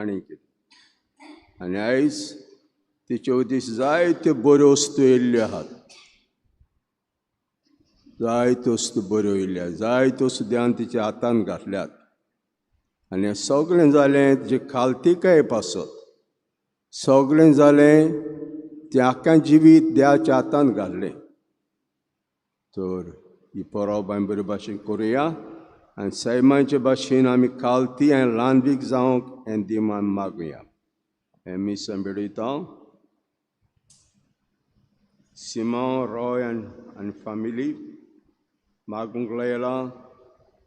आनी आयज तिचे उद्देश जायत्यो बऱ्यो वस्तू येयल्ल्यो आहात. जायत्यो वस्तू बऱ्यो येयल्या, जायत्यो वस्तू देवान तिच्या हातान घातल्यात. आनी हें सगळें जालें तिचे खालतीकाय पासत. सगळें जालें तें आख्खें जिवीत देवाच्या हातान घाल्लें. तर ही परब आमी बरे भाशेन करुया आनी सैमाचे भाशेन आमी खालती आनी ल्हानवीक जावंक हें देव आमी मागुया. हें मिसान बेडयता. सिमोन रॉय आनी फॅमिली मागूंक लायला.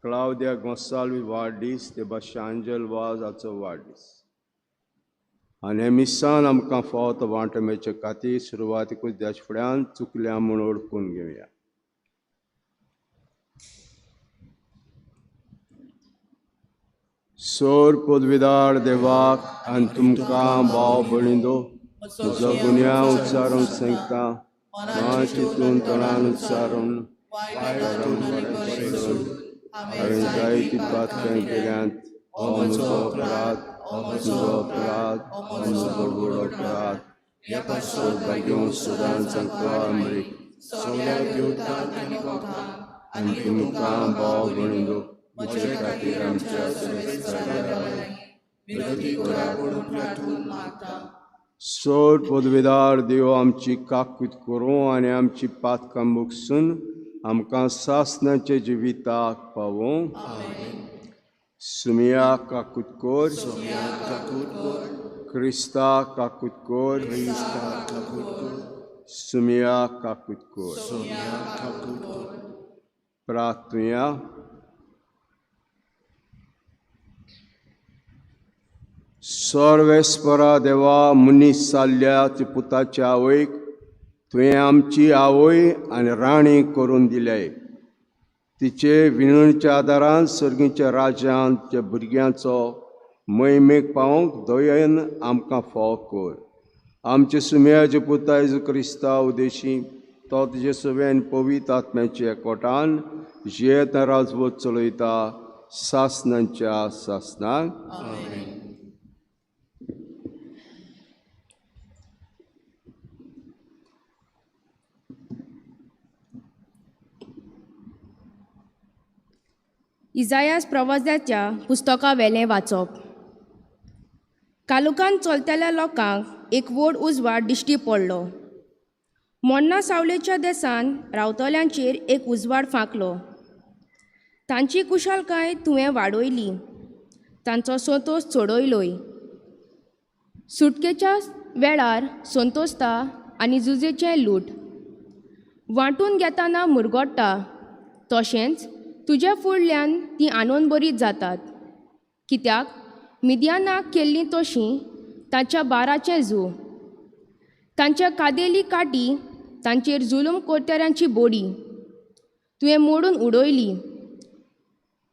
क्लाउडिया गोंसाल्वीस वाडदीस ते भाशेन आंजल वाज हाचो वाडदीस. आनी हे मिसान आमकां फावत वांटो मेळचे खातीर सुरवातेकूच देवाच्या फुड्यान चुकल्या म्हूण ओळखून घेवया. सोर पदवीदार देवाक आनी तुमकां भाव भयणींनो, म्हजो गुन्या उच्चारून सांगता. चिंतून तोंडान उच्चारून हांवें जायती पातकां केल्यांत. हो म्हजो अपराध, हो म्हजो अपराध, हो म्हजो व्हड अपराध. ह्या पासून घेवन सदांच सांगता आमरी सगळ्या देवतांक आनी गोठांक आनी तुमकां भाव भयणींनो, म्हजे खातीर आमच्या विनंती करा म्हणून प्रार्थून मागता. सोर पदवीदार देव आमची काकूत करूं आनी आमची पातकां मुगसून आमकां सासणाचे जिविताक पावों. सुमिया काकूत कोर, क्रिस्ता काकूत कोर, सुमिया काकूत कोर. प्रार्थना. सर्वेस्परा देवा, मनीस जाल्ल्या पुताच्या आवयक तुवें आमची आवय आनी राणी करून दिले. तिचे विणणीच्या आदारान सर्गीच्या राज्यांत त्या भुरग्यांचो मैमेक पावोंक दयेन आमकां फाव कर. आमचे सुमयाचे पुता जेजू क्रिस्ता उदेशी तो तुजे सवेन पवित्र आत्म्याच्या एकवटान जियेत राजवट चलयता सासणांच्या सासणाक. इजायास प्रवाद्याच्या पुस्तका वेलें वाचप. कालुकान चलतल्या लोकांक एक व्हड उजवाड दिश्टी पडलो. मोन्ना सावळेच्या देसान रावतल्यांचेर एक उजवाड फांकलो. तांची कुशळकाय तुवें वाडयली, तांचो संतोश चडयलोय. सुटकेच्या वेळार संतोसता आनी जुजेचें लूट वांटून घेतना मुरगोडटा. तशेंच तुज्या फुडल्यान ती आनोन बरी जातात. कित्याक मिद्यानाक केल्ली तशीं तांच्या बाराचे झू, तांच्या कादेली काटी, तांचेर जुलूम कोरतेऱ्यांची बोडी तुवें मोडून उडयली.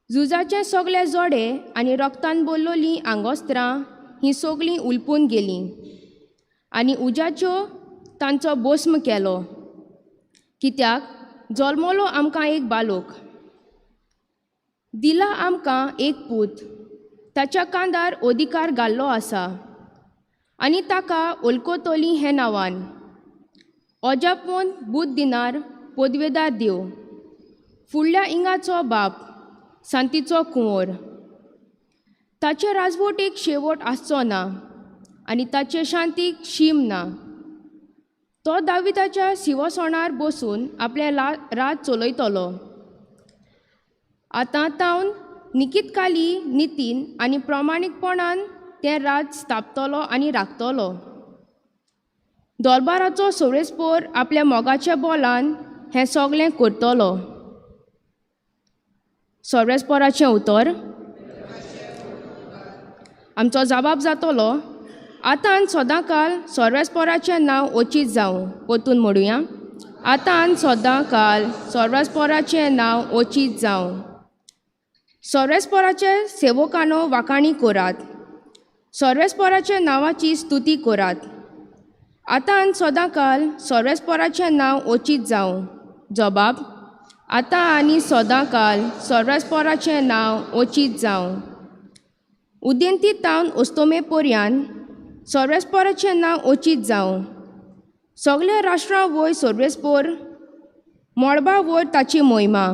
झुजाचे सगळे जोडे आनी रोगतान बोल्लोलीं आंगोस्त्रां हीं सगळीं उलपून गेलीं आनी उज्याच्यो तांचो भस्म केलो. कित्याक जल्मलो आमकां एक बालक, दिला आमकां एक पूत. ताच्या कांदार अधिकार घाल्लो आसा आनी ताका ओलकोतोली हे नांवान. अजापून बूत दिनार पदवेदार देव, फुडल्या इंगाचो बाप, सांतीचो कुंवर. ताचे राजवटीक शेवट आसचो ना आनी ताचे शांतीक शीम ना. तो दाविदाच्या सिंहासनार बसून आपलें राज चलयतलो. आतां तावन निकीतकाली नितीन आनी प्रमाणीकपणान तें राज स्थापतलो आनी राखतलो. दोरबाराचो सवेस्पोर आपल्या मोगाच्या बोलान हें सगळें करतलो. सवेस्पोराचें उतर. आमचो जबाब जातलो, आतां सदांकाल सवेस्पोराचें नांव अचीत जावं. परतून म्हणुया. आतां सदांकाल सवेस्पोराचें नांव अचीत जावं. सवेस्पोराचे सेवकांनो वाखाणी करात. सवेस्पोराच्या नांवाची स्तुती करात. आतां सदांकाल सवेस्पोराचें नांव अचीत जावं. जबाब. आतां आनी सदांकाल सवेस्पोराचें नांव अचीत जावं. उदेंती तावन ओस्तोमे पर्यान सर्वेस्पराचें नांव ओचीत जावं. सगळे राष्ट्रां वयर सर्वेस्पर मोडबा वयर ताची मोहिमा.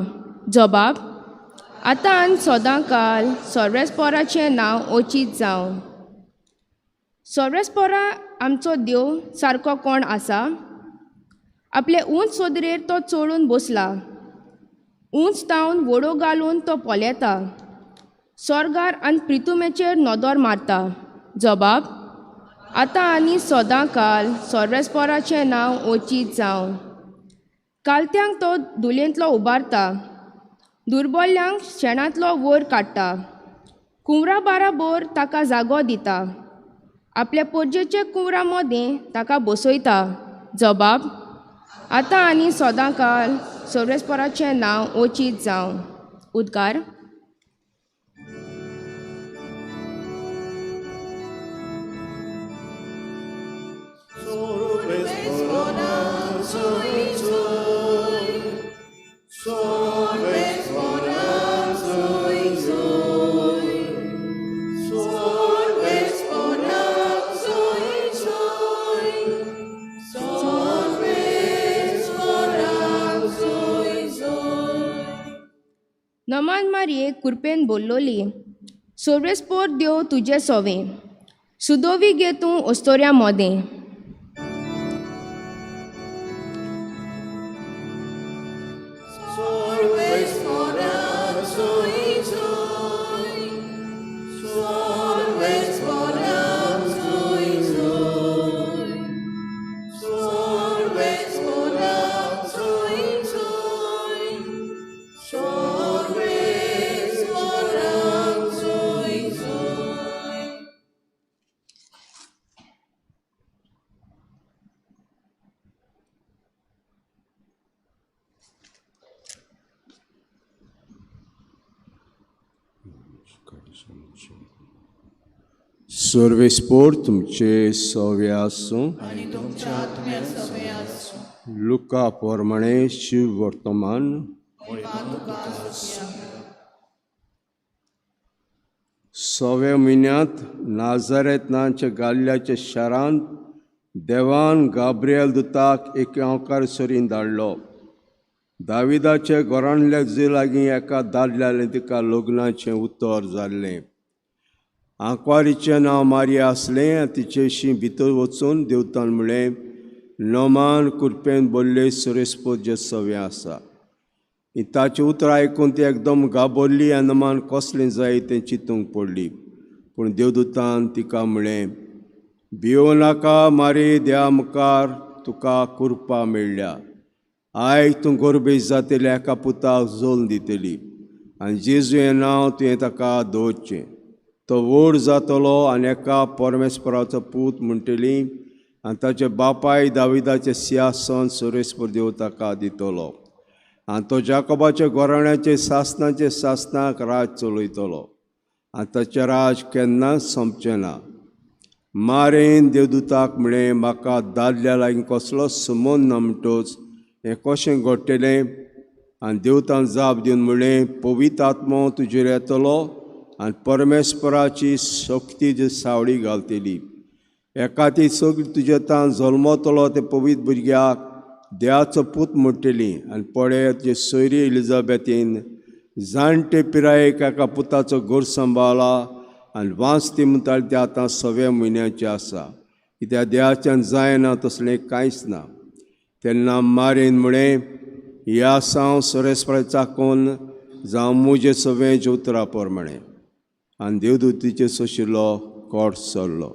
जबाब: आतां आनी सदांकाल सर्वेस्पराचें नांव ओचीत जावं. सर्वेस्परा आमचो देव सारको कोण आसा? आपले उंच सोदरेर तो चडून बसला. उंच तावन वडो घालून तो पोलेता. स्वर्गार आनी प्रितुमेचेर नदर मारता. जबाब: आतां आनी सदांकाल सर्वेस्पराचें नांव ओचीत जावं. कालत्यांक तो धुलेंतलो उबारता. दुर्बल्यांक शेणांतलो वयर काडटा. कुंवरा बाराबर ताका जागो दिता. आपल्या पोरजेच्या कुंवरा मदें ताका बसयता. जबाब: आतां आनी सदांकाल सर्वेस्पराचें नांव ओचीत जावं. उद्गार. नमान मारये कुरपेन बोल्लोली. सर्वेस्पर देव तुजे सोवें. सुदोवी गे तूं ओस्तोऱ्या मोदें. सर्वेस्पर तुमचे सवे आसूं. लुका प्रमाणे शिव वर्तमान. सव्या म्हयन्यांत नाझारेतांच्या गाल्ल्याच्या शारांत देवान गाब्रिएल दुताक एक आंवकार सरीन धाडलो. दाविदाच्या घरांतल्या जे लागीं एका दादल्यालें तिका लग्नाचें उतर जाल्लें. आंकवारीचें नांव मारिया आसलें आनी तिचेशी भितर वचून देवतान म्हळें, नोमान कुरपेन बोल्ले सर्वेस्पर जे सवे आसा. ताचें उतर आयकून ती एकदम गाबोरली आनी नोमान कसलें जाय तें चिंतूंक पडली. पूण देवदूतान तिका म्हळें, भियो नाका मारी, देवा मुखार तुका कुरपा मेळ्ळ्या. आयज तूं गोरबेज जातल्या एका पुताक जोल्न दितली आनी जेजू हें नांव तुवें ताका दवरचें. तो व्हड जातलो आनी एका परमेस्पराचो पूत म्हणटली आनी ताच्या बापाय दाविदाचें सिंहासन सर्वेस्पर देव ताका दितलो. आनी तो जाकोबाच्या घराण्याचे सासणाक राज चलयतलो आनी ताचें राज केन्नाच सोंपचें ना. मारेन देवदूताक म्हळें, म्हाका दादल्या लागीं कसलो संबंद ना म्हणटच हें कशें घडटलें? आनी देवतान जाप दिवन म्हळें, पवित्र आत्मो तुजेर येतलो आनी परमेस्पराची शक्ती सावळी घालतली. एका ती सगळी तुजे तान जल्मतलो ते पवित्र भुरग्याक देवाचो पूत म्हणटली. आनी पळय, तुजे सोयरी एलिझाबेथीन जाणटे पिरायेक एका पुताचो घर सांबाळला आनी वांस ती म्हणटाली ती आतां 6व्या म्हयन्याची आसा. कित्याक देवाच्यान जायना तसलें कांयच ना. तेन्ना मारेन म्हळें, ह्या साव सर्वेस्परा चाकोन जावं मुजे सवें उतरा प्रमाणें. आनी देवदूतीचेर सोशिल्लो कोट सरलो.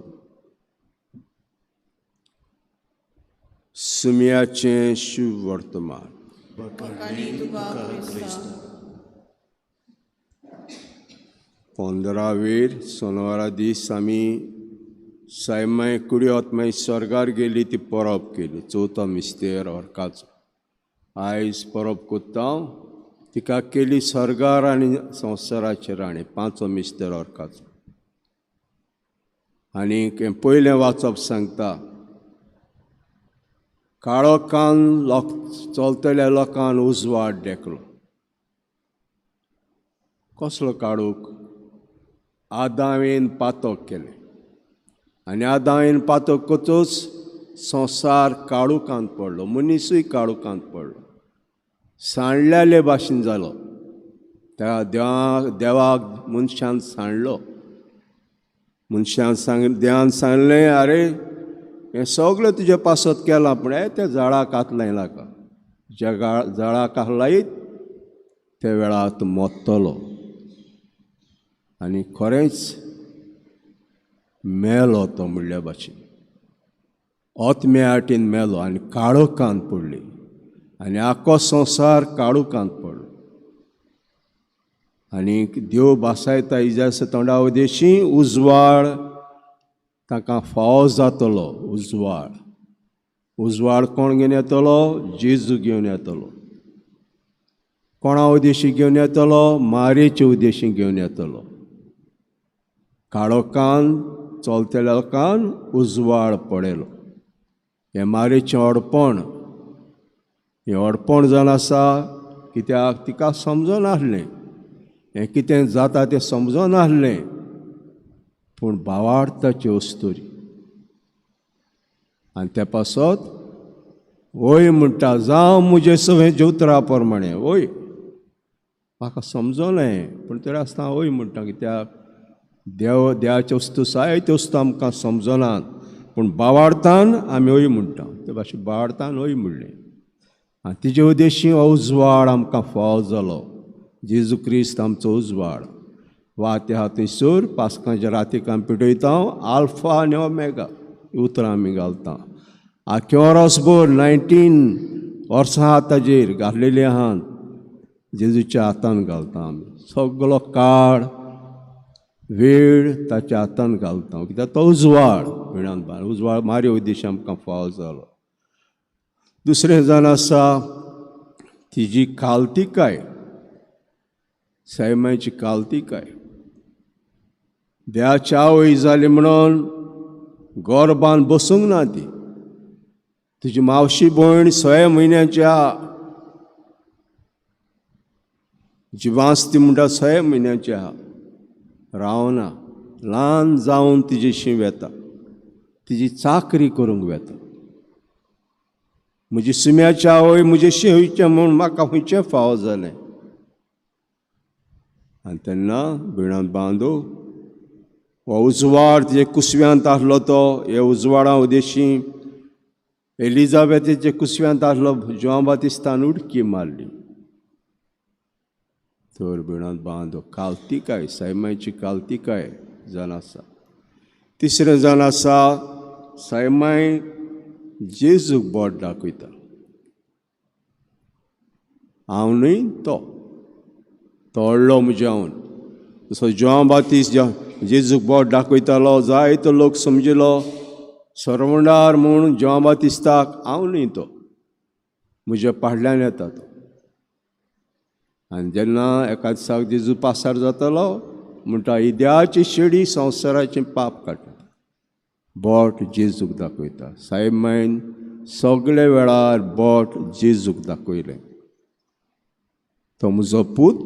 सुमयाचें शुभ वर्तमान. पंदरावेर सोनवारा दीस आमी सायमाय कुडियोत मागीर स्वर्गार गेली ती परब केली. चवथो मिस्तेर ऑर्काचो आयज परब कोत्ता. तिका केली स्वर्गार आनी संवसाराचेर राणी 5 मिस्तेर ऑर्काचो. आनी पयलें वाचप सांगता, काळोखान चलतल्या लोकांन उजवाड देखलो. कसलो काळोख? आदावेन पातक केलें आनी आदावेन पातक कोचोच संवसार काळुकांत पडलो, मनीसूय काळुकांत पडलो, सांडलेले भाशेन जालो. त्या देवाक मनशान सांडलो. देवान सांगलें, अरे हें सगळें तुजे पासत केलां, पूण त्या झाडाक हात लायला का? ज्या झाडाक हात लायत त्या वेळार तूं मरतलो. आनी खरेंच मेलो तो म्हणल्या भाशेन. ओतम्या वाटेन मेलो आनी काळोखांत पडली आनी आख्खो संवसार काळोखांत पडलो. आनी देव भासायता इजास तोंडा उदेशी उजवाड ताका फावो जातलो. उजवाड कोण घेवन येतलो? जेजू घेवन येतलो. कोणा उदेशी घेवन येतलो? मारेचे उदेशी घेवन येतलो. काळोखांत चलतल्या लोकांक उजवाड पडयलो. हें मारेचें ओडपण, हें ओडपण जावन आसा, कित्याक तिका समजोन आसलें हें कितें जाता तें समजोन आसलें, पूण भावार्थाची वस्तुरी. आनी ते पासत वय म्हणटा, जावं म्हजे सगळें ज्योतरा प्रमाणें वय. म्हाका समजोलें पूण तरी आसतना वय म्हणटा, कित्याक देवाचे वस्तू जायत्यो वस्तू आमकां समजनात, पूण भावार्थान आमी वय म्हणटा. ते भाशेन भावार्थान वय म्हणलें आनी तिजे उद्देशी हो उजवाड आमकां फावो जालो. जेजू क्रिस्त आमचो उजवाड. वाते आहा थंयसर पास्कांच्या रातीक आमी पेटयता, आल्फा आनी ओमेगा उतरां आमी घालता. आख्खे वर्सभर 19 वर्सां आहा ताजेर घातलेलीं आहात, जेजूच्या हातान घालता आमी. सगळो काळ वेळ ताच्या हातान घालता, कित्याक तो उजवाड. उजवाड मारी उद्देश आमकां फावो जालो. दुसरें जावन आसा तिजी कालतिकाय, सैमाची कालतिकाय. देवाची आवय जाली म्हणून गोरबान बसूंक ना ती. तुजी मावशी भयण 6 म्हयन्याची आहा, जिवांस ती म्हणटा 6 म्हयन्याची आहा, रावना. ल्हान जावन तिजेशी वेता, तिजी चाकरी करूंक वेता. म्हजी सुम्याची आवय म्हजेशी हयचें म्हूण म्हाका खंयचें फावो जालें. आनी तेन्ना भिणांत बांदू हो उजवाड तिजे कुसव्यांत आसलो तो, हे उजवाडा उदेशी एलिझाबेथीचे कुसव्यांत आसलो जोआन बातिस्तान उडकी मारली. तर भिणांत बांदू कालतिकाय, सैमाची कालतिकाय जावन आसा. तिसरें जावन आसा सैमाय जेजूक बोट दाखयता. हांव न्हय तो व्हडलो म्हज्यावन. जसो जोआन बातिस्ट जेजूक बोट दाखयतालो, जायतो लोक समजिलो सरवंडार म्हूण जोआन बातिस्ताक हांव न्हय तो, म्हज्या फाटल्यान येता तो. आनी जेन्ना एका दिसाक जेजू पासार जातालो म्हणटा, ही देवाची शेडी संवसाराचें पाप काडटा. बोट जेजूक दाखयता. सैमायन सगळे वेळार बोट जेजूक दाखयलें. तो म्हजो पूत,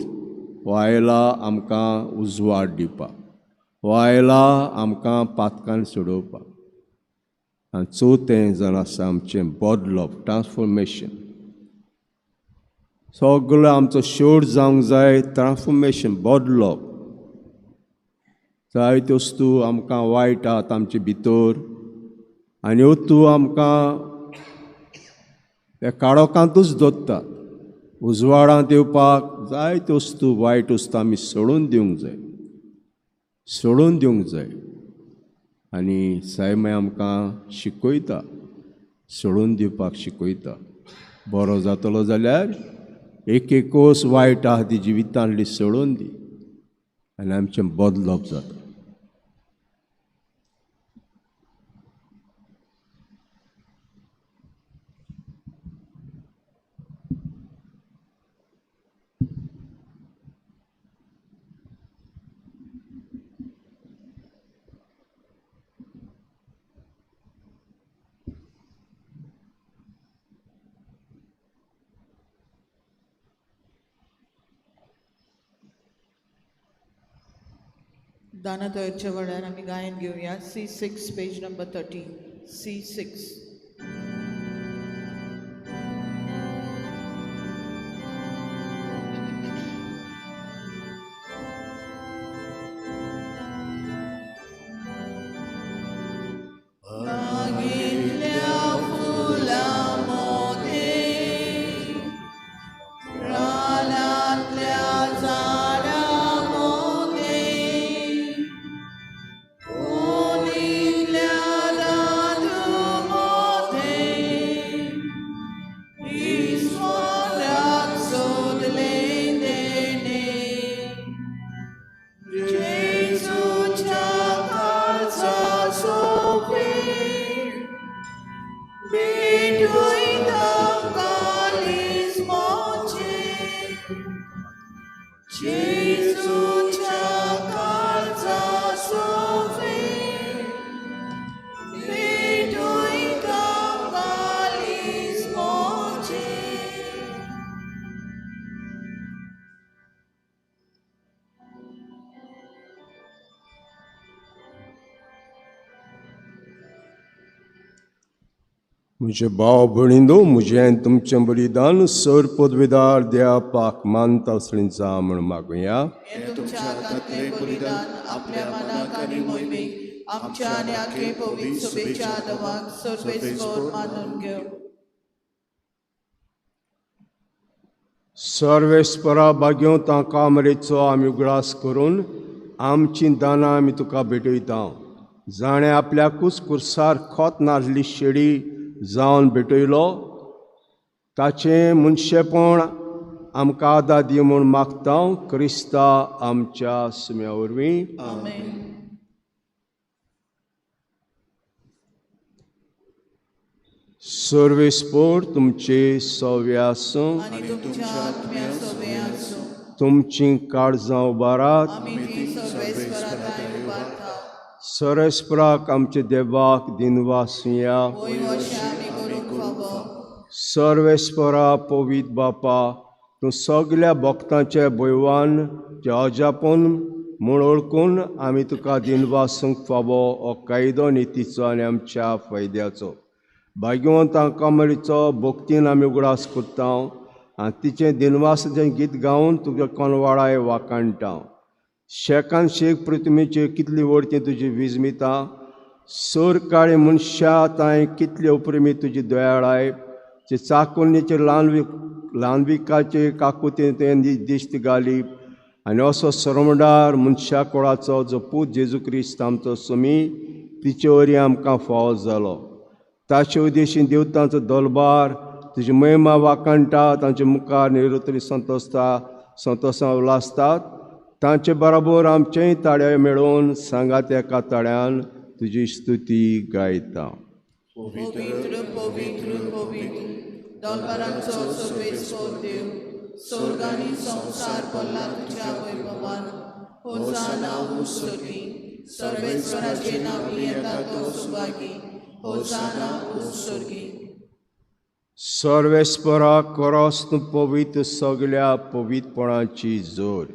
हो आयला आमकां उजवाड दिवपाक, हो आयला आमकां पातकान सोडोवपाक. आनी चवथें जावन आसा आमचें बदलप, ट्रान्सफॉर्मेशन. सगळो आमचो शेवट जावंक जाय, ट्रान्सफॉर्मेशन, बदलप. जायत्यो वस्तू आमकां वायट आहात आमचे भितर आनी ह्यो आमकां त्या काळोखांतूच दवरतात. उजवाडांत येवपाक जायत्यो वस्तू, वायट वस्तू आमी सोडून दिवंक जाय, सोडून दिवंक जाय. आनी सैमाय आमकां शिकयता, सोडून दिवपाक शिकयता. बरो जातलो जाल्यार एक वस्त वायट आहा ती जिवितांतली सोडून दी आनी आमचें बदलप जाता. दानातळच्या वड्यार आमी गायन घेवया. C6 page number 13. C6. म्हजे भाव भयणींनो, म्हजें तुमचें बलिदान सर पदवीदार देवा पाक मानता जा म्हण मागुया. हे तुमच्या हातांतलें बलिदान आपल्या मनाक आनी मोहिमेक आमच्या आनी आखे पवित्र सभेच्या आदवाक सर्वेस्वर मानून घेव. सर्वेस्परा भाग्यो ताका मरेचो आमी उगडास करून आमची दानां आमी तुका भेटयता. जाणें आपल्याकूच कुर्सार खोत नासली शेळी जावन भेटयलो, ताचें मनशेपण आमकां आदार दी म्हूण मागता. क्रिस्ता आमच्या सुम्या वरवीं. आमेन. सर्वेस्पर तुमचे सव्या आसूं, आनी तुमच्या आत्म्या सवे आसूं. तुमची काळजां उबारात. आमी ती सर्वेस्परांत उबारता. सर्वेस्पराक आमचे देवाक दिनवासिया. होय अशें आमी करूंक फावो. सर्वेस्परा पवित्र बापा, तूं सगल्या भक्तांचे भयवान जे अजापून म्हूण ओळखून आमी तुका दिनवासूंक फावो हो कायदो नितीचो आनी आमच्या फायद्याचो. भाग्यवंतां कमळीचो भक्तीन आमी उगडास करता आनी तिचें दिनवासाचें गीत गावन तुज्या कोनवाडाय वाकाणटा. शेकान शेक पृथ्वीचेर कितली वर्ती तुजी विजमिता. सर काळी मनशां तांय कितली अप्रुमी तुजी दयाळाय. जे चाकुल्लीचे ल्हानविकाचे काकुते तुवें दिश्ट घाली आनी असो सरमडार मनशा कुळाचो जो पूत जेजू क्रिस्त आमचो समी तिचे वरी आमकां फावो जालो. ताचे उद्देशीन देवतांचो दरबार तुजी महिमा वाकाणटा. तांचे मुखार निरतरी संतोशां उलासतात. तांचे बरोबर आमचेय ताळे मेळोवन सांगात एका ताळ्यान तुजी स्तुती गायता. पवित्र पवित्र पवित्र दरबारांचो सर्वेस्वर देव, स्वर्ग आनी संवसार भरला तुज्या वैभवान. होसाना उस्सर्गी. सर्वेस्वराचे नांवी येता तो सुभागी. होसाना उस्सर्गी. सर्वेस्परा करोस तूं पवित्र सगल्या पवित्रपणाची जोर.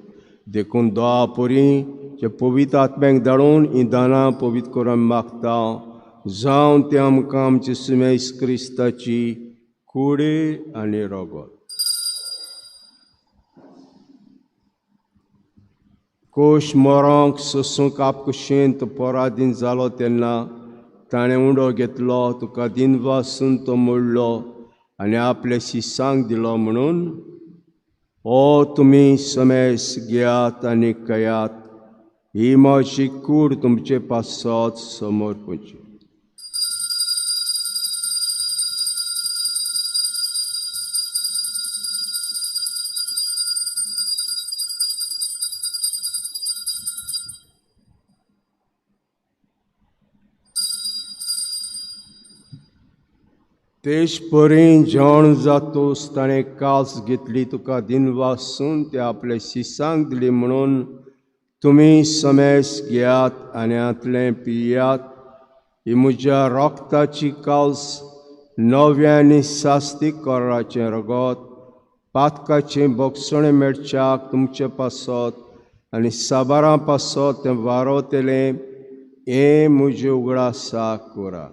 देखून दोआ परी जे पवित्र आत्म्याक धाडून ही दानां पवित्र करून मागता. जावन ते आमकां आमचे सुमे क्रिस्ताची कुडी आनी रगत. कोश मोरोंक सोसूंक आपकुशींत पराधीन जालो तेन्ना ताणें उंडो घेतलो. तुका दिनवासून तो मोडलो आनी आपल्या शिसांक दिलो म्हणून. ओ तुमी समेस घेयात आनी कयात. ही म्हजी कूड तुमचे पासत समर्पूची. तेज परी जेवण जातोस ताणें कास घेतली. तुका दिनवासून ते आपल्या शिसांक दिली म्हणून तुमी समेस घेयात आनी आतलें पियात. ही म्हज्या रोगताची कास, नव्या आनी सास्तीक कराराचें रगत. पातकाचें बोगसणें मेळच्याक तुमचे पासत आनी साबारां पासो तें वारोतेलें हें म्हजें उगडासा कोरा.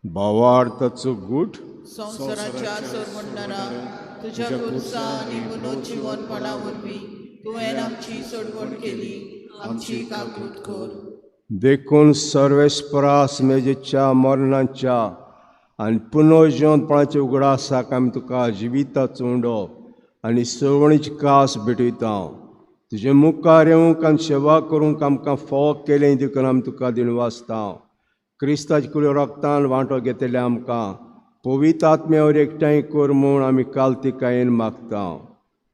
भावार्थाचो गूट संवसाराच्या सोडवणारा तुझ्या खुर्सा आणि मनोजीवनपणा वरवीं तुवें आमची सोडवण केली, आमची काकूट कर. देखून सर्वेस्परास मेजेच्या मरणाच्या आनी पुनर्जीवनपणाच्या उगडासाक आमी तुका जिविताचो उंडो आनी सवणीची कास भेटयता. तुजे मुखार येवंक आनी सेवा करूंक आमकां फोव केलें देखून आमी तुका दिनवासता. क्रिस्ताचे कुडी रक्तान वांटो घेतले आमकां पवित्र आत्म्यावर एकठांय कर म्हूण आमी कालतिकायेन मागता.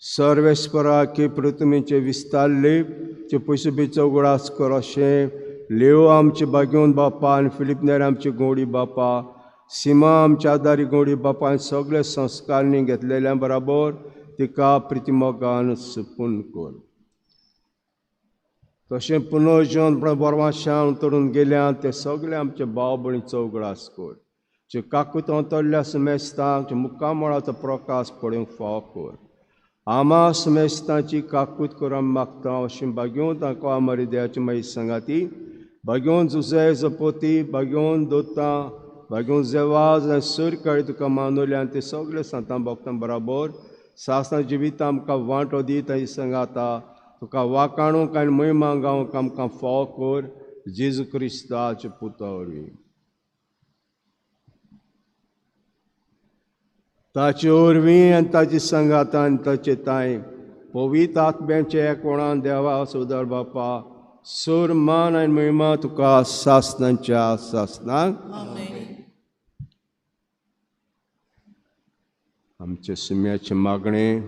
सर्वेस्परा की पृथ्वीचे विस्तारले चे पयसुबेचो उगडास कर अशें लेव आमचे बागेवन बापा आनी फिलिपनेर आमचे गोडी बापा, सिमा आमच्या आदारी गोडी बापा आनी सगळे संस्कारनी घेतलेल्या बराबर तिका प्रितीमोगान सुपून कर. तशें पुनर्जीवनपण बोरमाशान उतरून गेल्यात ते सगळे आमचे भाव भयणीचो उगडास कर. जे काकुतां तल्ल्या सुमेस्तांक जे मुक्कामळाचो प्रकाश पळोवंक फाव कर. आमा सुमेस्तांची काकूत कर आमी मागता. अशें बागेवन ताका आमारी देवाची मागीर सांगाती बागेवन जुजे जपोती बागेवन दोतां बागेवन जेवाज आनी सूर काळी तुका मानवले आनी ते सगळे सांतां भक्तां बराबर सासणां जिवितां आमकां वांटो दीत आनी सांगाता तुका वाकाणूक आनी महिमा गावंक आमकां फाव कर जेजू क्रिस्ताचे पुता वरवीं. ताचे वरवीं आनी ताची सांगात आनी ताचे ताय पवित्र आत्म्याचे एकवणान देवा सुदार बापा सूर मान आनी महिमा तुका सासणांच्या सासणांक. आमचे सुम्याचे मागणें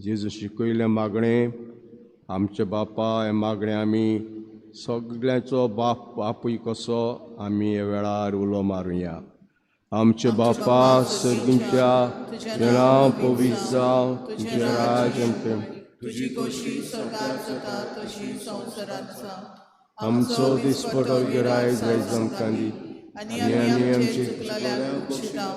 जेजू शिकयलें मागणें आमचे बापा हें मागणें आमी सगळ्यांचो बापूय कसो आमी हे वेळार उलो मारुया. आमचे बापा सर्गींच्या तुजें नांव पवित्र जावं, तुजें राज आमचें तुजी कशी स्वर्गांत जाता तशी संवसारांत जा. आमचो दिसपटो गिरायज आयज आमकां दी आनी आमी आमचे चुकलेल्यांक बक्षिता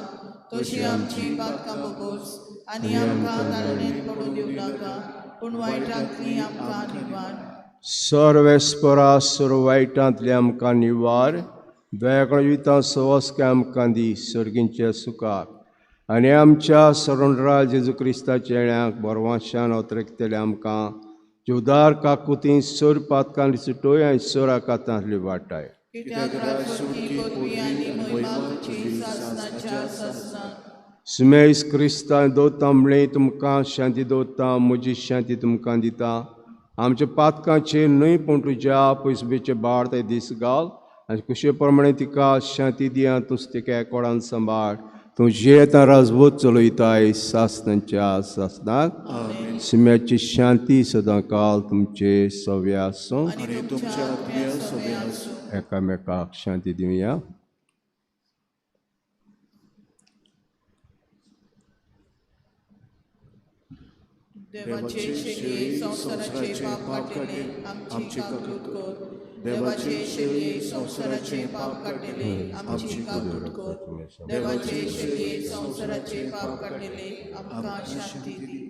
तशी आमची पातकां बगोस आनी आमकां ताळणेंत पडूं दिवं नाका पूण वायटांतलीं आमकां निवार. सर्वेस्परा सुर वायटांतले आमकां निवार. दयाकण जिवितां सवस्के आमकां दी सर्गींच्या सुखाक आनी आमच्या सरोंडरा जेजू क्रिस्ताच्या येण्याक बोरवाशान अवतरयतले आमकां जुदार काकुती सर पातकांतली सुटोय आनी सर आकांतांतली वाटाय. कित्याक राजवटी पदवी आनी महिमा तुजी सासणाच्या सासणां. सुमेस क्रिस्तान दोता म्हणलें तुमकां शांती दोता म्हजी शांती तुमकां दिता. आमच्या पातकांचेर न्हय पूण तुज्या पयसुबेचे बाळ ते दीस घाल आनी कुशे प्रमाणे तिका शांती दिया. तूं तिका एकोडान सांबाळ. तूं जे येता राजवत चलयताय सासणांच्या सासणांक. सुम्याची शांती सदां काल तुमचे सव्या आसूं. एकामेकाक शांती दिवया. देवाचे शेल्ये संवसाराचे पाप काडले आमची काकूट कर. देवाचे शेल्ये संवसाराचे पाप काडलेले आमची काकूट कर. देवाचे शेल्ये संवसाराचे पाप काडलेले आमकां शांती दी.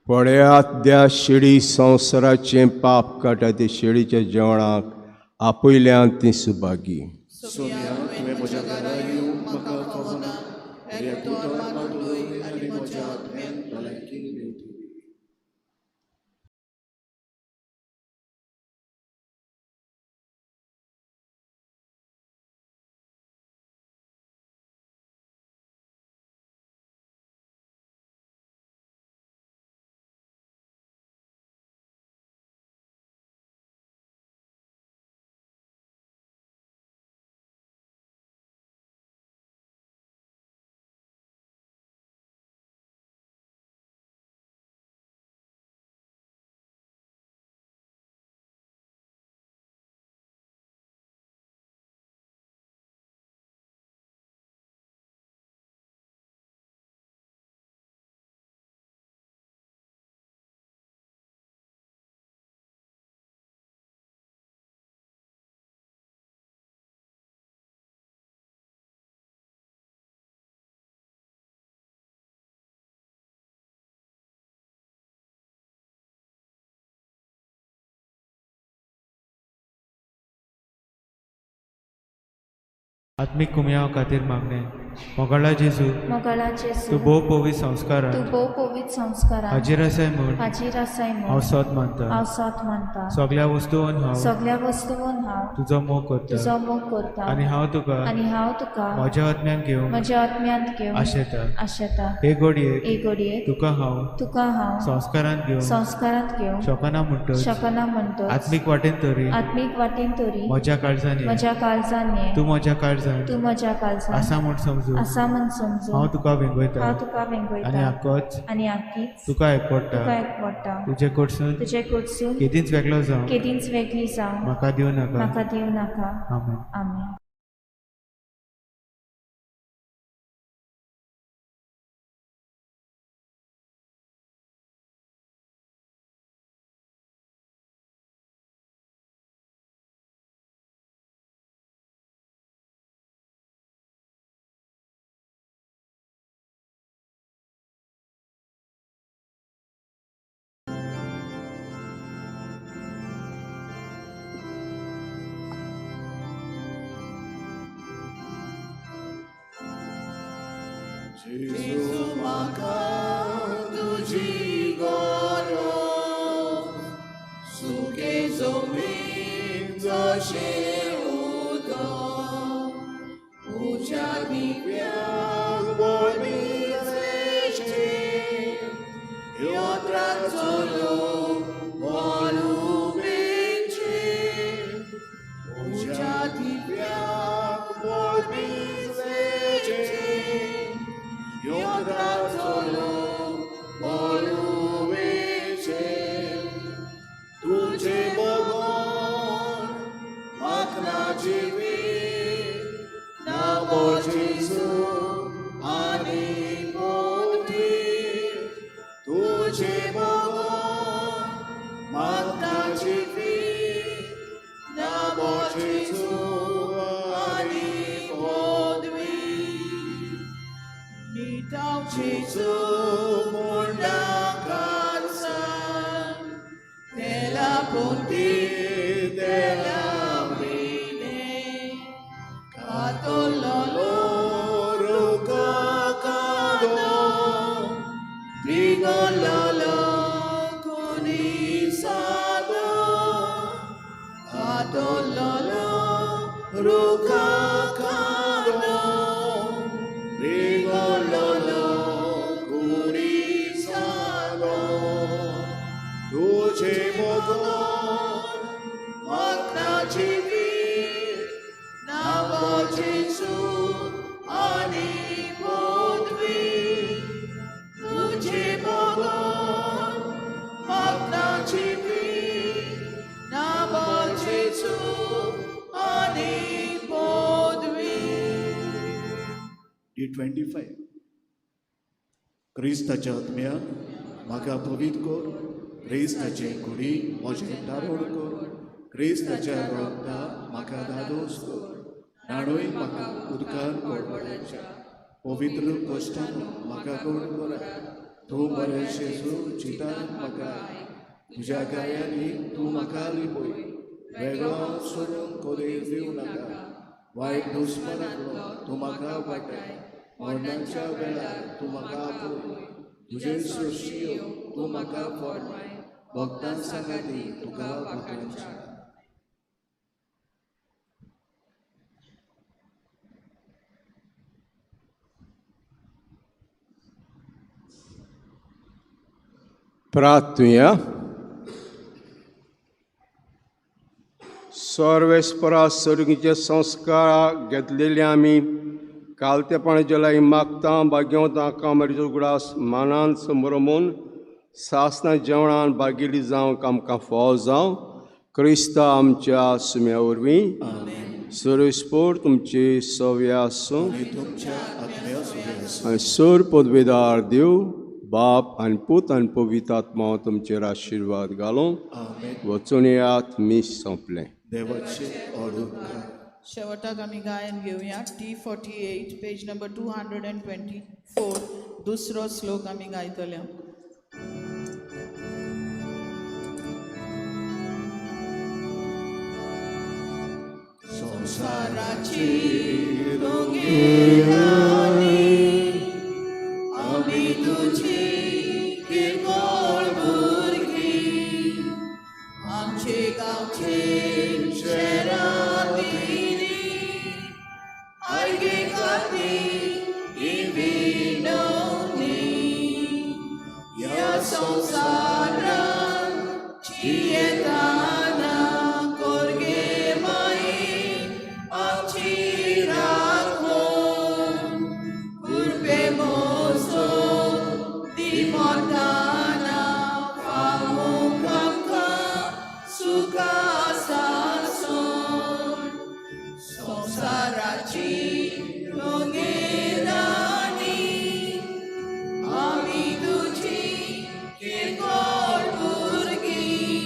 पळयात त्या शेळी संवसाराचें पाप काटा ते शेळीच्या जेवणाक आपयल्यान ती सुभागी. सोम्या तुवें म्हज्या घरा येवंक म्हाका फावना. एकतो आनी म्हज्या आत्म्याक भलायकी मेळटी. आत्मिक कुमयाव खातीर मागणे मोगाळा जेजू मोगाळा तूं जेजू भोव पवित संस्कारां तूं भोव पवित संस्कारां हाजीर आसाय म्हूण हाजीर आसाय हांव म्हूण सोत मानता हांव सोत मानता सगळ्या वस्तूंवन हांव सगळ्या वस्तूंवन हांव तुजो मोग करता तुजो मोग करता आनी हांव तुका आनी हांव तुका म्हज्या आत्म्यान घेवंक म्हज्या आत्म्यांत घेवन आशेता आशेता हे घडयेक एक घडयेक तुका हांव हांव संस्कारांत घेवन संस्कारांत घेवन शोकना म्हणटच शकना म्हणटो आत्मीक वाटेन तरी आत्मीक वाटेन तरी म्हज्या काळजान ये. म्हज्या काळजान ये. तूं म्हज्या काळजान तूं म्हज्या काळजान आसा म्हूण समजू आसा म्हूण समजू हांव तुका वेंगयता हांव तुका आनी वेंगयता आकोच आनी आखीच तुका एकपडटा तुका एकवटा तुजे कडसून तुजे कडसून केदींच वेगळो जावं केदींच वेगळी जावं म्हाका दिवं नाका म्हाका दिवं नाका आमेन आमेन. जेजू म्हाका तुजी गरज सुके जमीन जशें उदक उज्या दिव्याक बळीचें योत्राचो लोक बळुबेचें उज्या दिव्याक बळीचें योत्राचो लोक बळुबेचें तुजे बगोन म्हाका जिवीत नाबो जेजू आनी पृथ्वी तुजे बगोन म्हाका जिवीत नाबो जेजू आनी पृथ्वी निताव जेजू मुंडा कारसान तेला ponti della vine cato loro cacado digo lolo con isado cato lolo cacado digo lolo con isado तुझे मोगोन म्हाका जिवीत नाबो जेजू आनी पृथ्वी तुझे मोगोन म्हाका जिवीत नाबो जेजू आनी पृथ्वी. D25 क्रिस्ताच्या आत्म्यान म्हाका पवित कर क्रिस्ताचे कुडी म्हजें दारोड कर क्रिस्ताच्या रोगता म्हाका दादोस कर नाणूय म्हाका उदकान पडपडाच्या पवित्र कश्टान म्हाका गोड कराय तूं बरें जेजू चितान म्हाका तुज्या गायांनी तूं म्हाका लिपय वेगळो सोडून कदेच दिवं नाका वायट दुस्मनांतलो तूं म्हाका वाटाय मरणाच्या वेळार तूं म्हाका आपय तुजे सृश्टियो तूं म्हाका फरमाय भक्तां सांगाती तुका भक्तांच्या. प्रार्थुया. सर्वेस्परा सर्गीचे संस्कार घेतलेले आमी काल तेपाण जेला मागता भाग्यवंतां कामरीचो उगडास मानान समरमून सासना जेवणान बागिली जावंक आमकां फाव जावं क्रिस्ता आमच्या सुम्या वरवीं सर्वेस्पोर तुमची सव्या आसूं तुमच्या आत्म्या सुबेस आनी सर पदवेदार देव बाप आनी पूत आनी पवित्र आत्मा तुमचेर आशिर्वाद घालूं आमेन. वचून येयात मीस सोंपलें. देवाचे ऑर्डर शेवटाक आमी गायन घेवया T48 पेज नंबर 224 दुसरो श्लोक आमी गायतले. संसाराची दोघे